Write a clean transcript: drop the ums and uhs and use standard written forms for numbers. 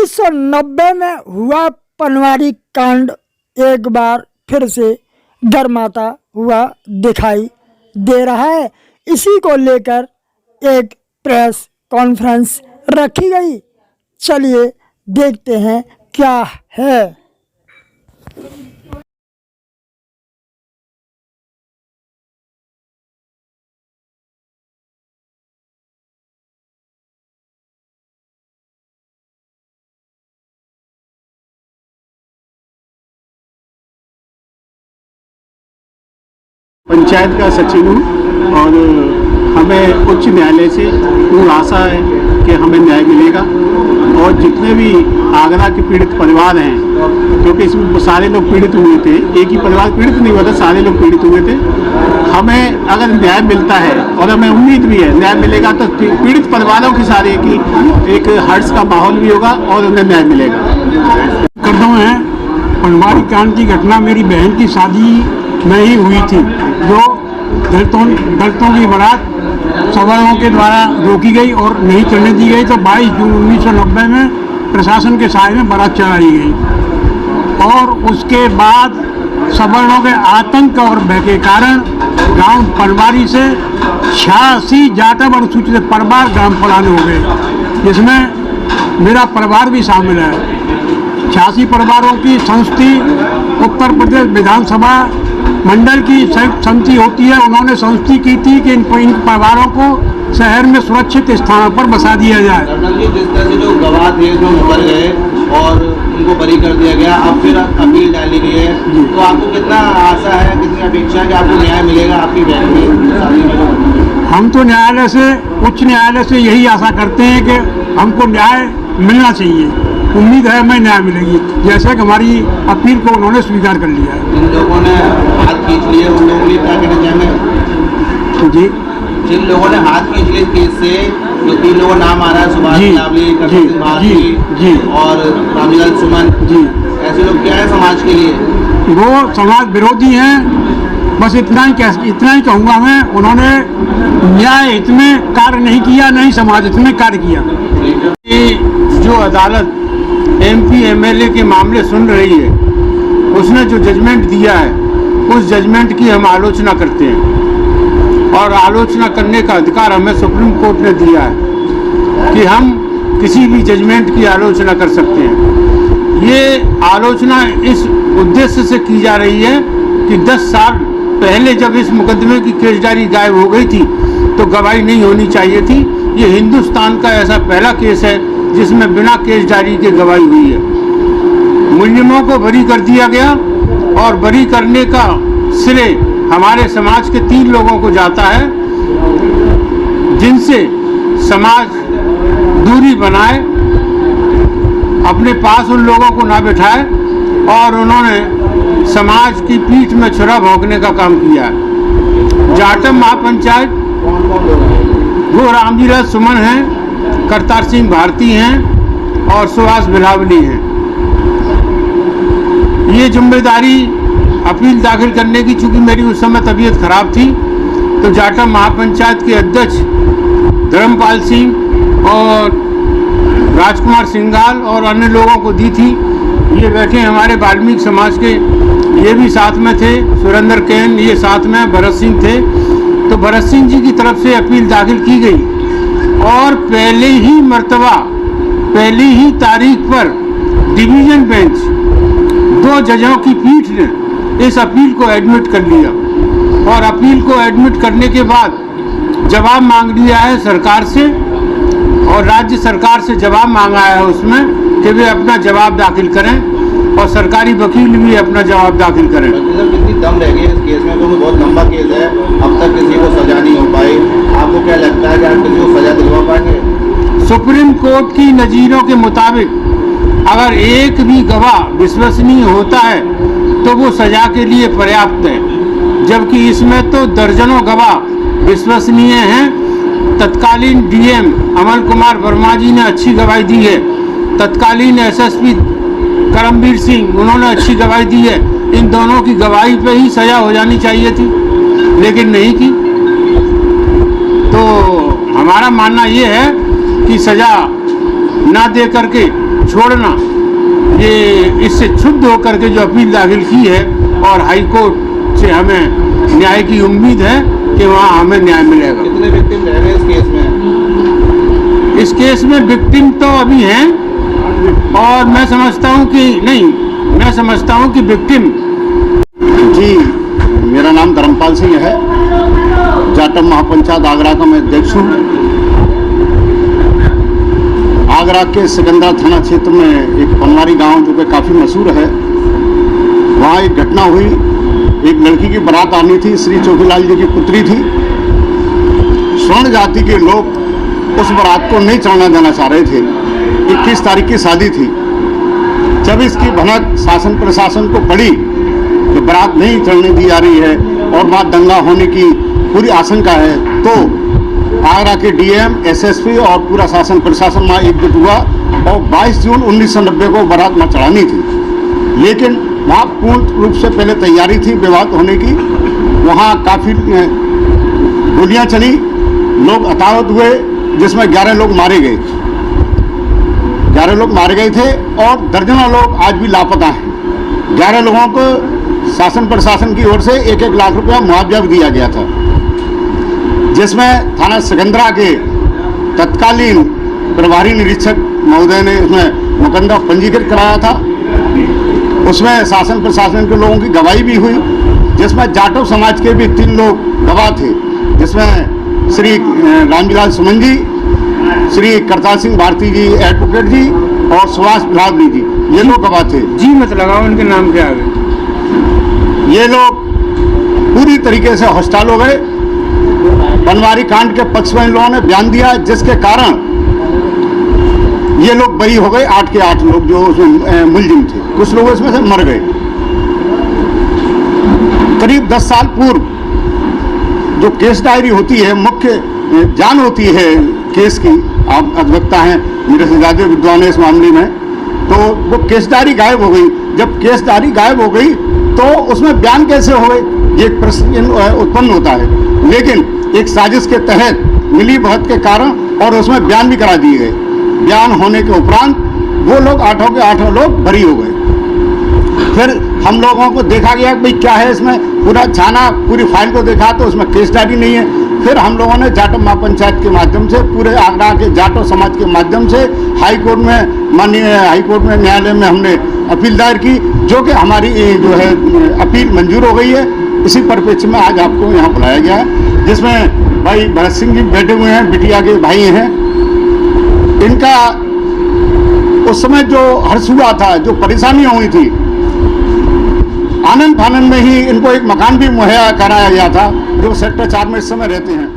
1990 में हुआ पनवाड़ी कांड एक बार फिर से गर्माता हुआ दिखाई दे रहा है। इसी को लेकर एक प्रेस कॉन्फ्रेंस रखी गई। चलिए देखते हैं क्या है। पंचायत का सचिव हूँ और हमें उच्च न्यायालय से पूर्ण आशा है कि हमें न्याय मिलेगा और जितने भी आगरा के पीड़ित परिवार हैं, क्योंकि इसमें सारे लोग पीड़ित हुए थे, एक ही परिवार पीड़ित नहीं हुआ था, सारे लोग पीड़ित हुए थे। हमें अगर न्याय मिलता है और हमें उम्मीद भी है न्याय मिलेगा तो पीड़ित परिवारों की सारे की एक हर्ष का माहौल भी होगा और उन्हें न्याय मिलेगा। करता है पनवाड़ी कांड की घटना मेरी बहन की शादी में ही हुई थी, जो दलितों की बारात सवर्णों के द्वारा रोकी गई और नहीं चलने दी गई। तो 22 जून 1990 में प्रशासन के साय में बारात चढ़ाई गई और उसके बाद सवर्णों के आतंक और भय के कारण गांव पनवाड़ी से 86 जाटव अनुसूचित परिवार ग्राम फलाने हो गए, जिसमें मेरा परिवार भी शामिल है। 86 परिवारों की संस्थि उत्तर प्रदेश विधानसभा मंडल की संयुक्त समिति होती है। उन्होंने संस्थि की थी कि इन परिवारों को शहर में सुरक्षित स्थानों पर बसा दिया जाए। जिस तरह से जो गवाह थे जो मर गए और उनको बरी कर दिया गया, अब फिर अपील डाली गई है, तो आपको कितना आशा है, कितनी अपेक्षा है कि आपको न्याय मिलेगा आपकी बहन की? हम तो न्यायालय से, उच्च न्यायालय से यही आशा करते हैं कि हमको न्याय मिलना चाहिए। उम्मीद है हमें न्याय मिलेगी, जैसे कि हमारी अपील को उन्होंने स्वीकार कर लिया है। जिन लोगों ने हाथ खींच लिए उन लोगों के लिए क्या कहना चाहेंगे? जी, जिन लोगों ने हाथ खींच लिए केस से, जो 3 लोगों नाम आ रहा है, सुभाष नावली, करम सिंह भारती और रामलाल सुमन जी, ऐसे लोग क्या है समाज के लिए? वो समाज विरोधी हैं। बस इतना ही कहूँगा मैं, उन्होंने न्याय हित में कार्य नहीं किया, नहीं समाज हित में कार्य किया। जो अदालत MP MLA के मामले सुन रही है, उसने जो जजमेंट दिया है, उस जजमेंट की हम आलोचना करते हैं और आलोचना करने का अधिकार हमें सुप्रीम कोर्ट ने दिया है कि हम किसी भी जजमेंट की आलोचना कर सकते हैं। ये आलोचना इस उद्देश्य से की जा रही है कि 10 साल पहले जब इस मुकदमे की केसदारी गायब हो गई थी तो गवाही नहीं होनी चाहिए थी। ये हिंदुस्तान का ऐसा पहला केस है जिसमें बिना केसदारी के गवाही हुई है। मुजरिमों को बरी कर दिया गया और बरी करने का श्रेय हमारे समाज के 3 लोगों को जाता है, जिनसे समाज दूरी बनाए, अपने पास उन लोगों को ना बिठाए और उन्होंने समाज की पीठ में छुरा भोंकने का काम किया है। जाटव महापंचायत वो रामजीराज सुमन हैं, करतार सिंह भारती हैं और सुभाष बिलावली हैं। ये जिम्मेदारी अपील दाखिल करने की, चूँकि मेरी उस समय तबीयत खराब थी, तो जाटव महापंचायत के अध्यक्ष धर्मपाल सिंह और राजकुमार सिंघाल और अन्य लोगों को दी थी। ये बैठे हमारे वाल्मीकि समाज के, ये भी साथ में थे, सुरेंद्र कैन ये साथ में, भरत सिंह थे। तो भरत सिंह जी की तरफ से अपील दाखिल की गई और पहले ही मर्तबा, पहली ही तारीख पर डिवीजन बेंच 2 जजों की पीठ ने इस अपील को एडमिट कर लिया और अपील को एडमिट करने के बाद जवाब मांग लिया है सरकार से और राज्य सरकार से जवाब मांगा है उसमें कि वे अपना जवाब दाखिल करें और सरकारी वकील भी अपना जवाब दाखिल करें। कितनी दम रह गई इस केस में, क्योंकि बहुत लंबा केस है, अब तक किसी को सजा नहीं हो पाई। आपको क्या लगता है कि आप किसी को सजा दिलवा पाएंगे? सुप्रीम कोर्ट की नज़ीरों के मुताबिक अगर एक भी गवाह विश्वसनीय होता है तो वो सजा के लिए पर्याप्त है, जबकि इसमें तो दर्जनों गवाह विश्वसनीय हैं। तत्कालीन DM अमल कुमार वर्मा जी ने अच्छी गवाही दी है, तत्कालीन SSP करमवीर सिंह उन्होंने अच्छी गवाही दी है। इन दोनों की गवाही पे ही सजा हो जानी चाहिए थी, लेकिन नहीं की। तो हमारा मानना ये है कि सजा ना दे करके छोड़ना, ये इससे क्षुब्ध होकर के जो अपील दाखिल की है और हाई कोर्ट से हमें न्याय की उम्मीद है कि वहाँ हमें न्याय मिलेगा। कितने विक्टिम रह रहे हैं इस केस में? इस केस में विक्टिम तो अभी हैं और मैं समझता हूँ कि विक्टिम। जी, मेरा नाम धर्मपाल सिंह है, जाटव महापंचायत आगरा का मैं अध्यक्ष हूँ। आगरा के सिकंदरा थाना क्षेत्र में एक पनवारी गांव जो कि काफ़ी मशहूर है, वहाँ एक घटना हुई। एक लड़की की बारात आनी थी, श्री चौकीलाल जी की पुत्री थी। स्वर्ण जाति के लोग उस बारात को नहीं चढ़ना देना चाह रहे थे। 21 तारीख की शादी थी। जब इसकी भनक शासन प्रशासन को पड़ी कि बारात नहीं चढ़ने दी जा रही है और वहाँ दंगा होने की पूरी आशंका है, तो आगरा के डीएम, एसएसपी और पूरा शासन प्रशासन वहाँ एकजुट हुआ और 22 जून 1990 को बारात वहाँ चढ़ानी थी। लेकिन वहाँ पूर्ण रूप से पहले तैयारी थी विवाद होने की। वहाँ काफ़ी गोलियाँ चली, लोग हताहत हुए, जिसमें 11 लोग मारे गए। 11 लोग मारे गए थे और दर्जनों लोग आज भी लापता हैं। 11 लोगों को शासन प्रशासन की ओर से 1-1 लाख रुपया मुआवजा भी दिया गया था, जिसमें थाना सिकंदरा के तत्कालीन प्रभारी निरीक्षक महोदय ने उसमें मुकदमा पंजीकृत कराया था। उसमें शासन प्रशासन के लोगों की गवाही भी हुई, जिसमें जाटव समाज के भी 3 लोग गवाह थे, जिसमें श्री रामजीलाल सुमन जी, श्री करतार सिंह भारती जी एडवोकेट जी और सुभाष बिलावली जी, ये लोग गवाह थे। जी मत लगाओ उनके नाम के आगे। ये लोग पूरी तरीके से हॉस्टाइल हो गए। पनवारी कांड के पक्ष में इन लोगों ने बयान दिया, जिसके कारण ये लोग बरी हो गए। 8 के 8 लोग जो उसमें मुलजिम थे, कुछ लोग इसमें से मर गए। करीब 10 साल पूर्व जो केस डायरी होती है, मुख्य जान होती है केस की, आप अधिवक्ता हैं, मेरे से ज़्यादा विद्वान है इस मामले में, तो वो केस डायरी गायब हो गई। जब केस डायरी गायब हो गई तो उसमें बयान कैसे हो गए, ये एक प्रश्न उत्पन्न होता है। लेकिन एक साजिश के तहत मिली भगत के कारण और उसमें बयान भी करा दिए गए। बयान होने के उपरांत वो लोग 8 के 8 लोग बरी हो गए। फिर हम लोगों को देखा गया कि भाई क्या है इसमें, पूरा छाना, पूरी फाइल को देखा तो उसमें केस डायरी नहीं है। फिर हम लोगों ने जाटव महापंचायत के माध्यम से, पूरे आगरा के जाटव समाज के माध्यम से हाई कोर्ट में, माननीय हाई कोर्ट में, न्यायालय में हमने अपील दायर की, जो कि हमारी जो है अपील मंजूर हो गई है। इसी परिप्रेक्ष्य में आज आपको यहाँ बुलाया गया है, जिसमें भाई भरत सिंह जी बैठे हुए हैं, बिटिया के भाई हैं। इनका उस समय जो हर्ष हुआ था, जो परेशानियाँ हुई थी, आनंद फानंद में ही इनको एक मकान भी मुहैया कराया गया था, जो सेक्टर 4 में इस समय रहते हैं।